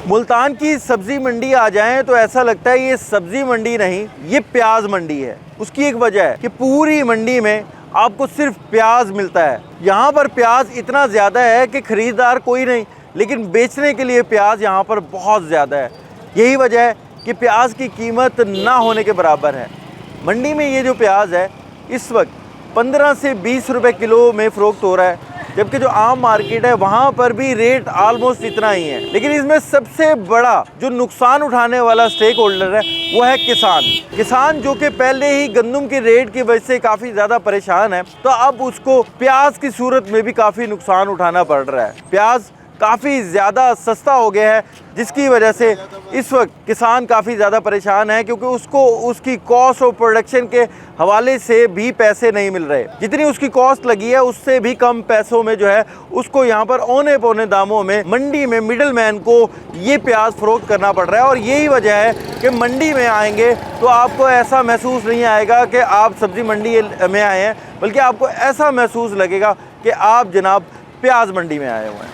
मुल्तान की सब्जी मंडी आ जाएं तो ऐसा लगता है ये सब्जी मंडी नहीं, ये प्याज मंडी है। उसकी एक वजह है कि पूरी मंडी में आपको सिर्फ प्याज मिलता है। यहाँ पर प्याज इतना ज़्यादा है कि ख़रीदार कोई नहीं, लेकिन बेचने के लिए प्याज यहाँ पर बहुत ज़्यादा है। यही वजह है कि प्याज की कीमत ना होने के बराबर है। मंडी में ये जो प्याज है इस वक्त 15 से 20 रुपए किलो में फ़रोख्त हो रहा है, जबकि जो आम मार्केट है वहाँ पर भी रेट ऑलमोस्ट इतना ही है। लेकिन इसमें सबसे बड़ा जो नुकसान उठाने वाला स्टेक होल्डर है वो है किसान जो कि पहले ही गंदम के रेट की वजह से काफ़ी ज़्यादा परेशान है, तो अब उसको प्याज की सूरत में भी काफ़ी नुकसान उठाना पड़ रहा है। प्याज काफ़ी ज़्यादा सस्ता हो गया है, जिसकी वजह से इस वक्त किसान काफ़ी ज़्यादा परेशान है, क्योंकि उसको उसकी कॉस्ट ऑफ प्रोडक्शन के हवाले से भी पैसे नहीं मिल रहे। जितनी उसकी कॉस्ट लगी है उससे भी कम पैसों में जो है उसको यहाँ पर औने पौने दामों में मंडी में मिडल मैन को ये प्याज फ़रोख्त करना पड़ रहा है। और यही वजह है कि मंडी में आएंगे तो आपको ऐसा महसूस नहीं आएगा कि आप सब्ज़ी मंडी में आए हैं, बल्कि आपको ऐसा महसूस लगेगा कि आप जनाब प्याज मंडी में आए हुए हैं।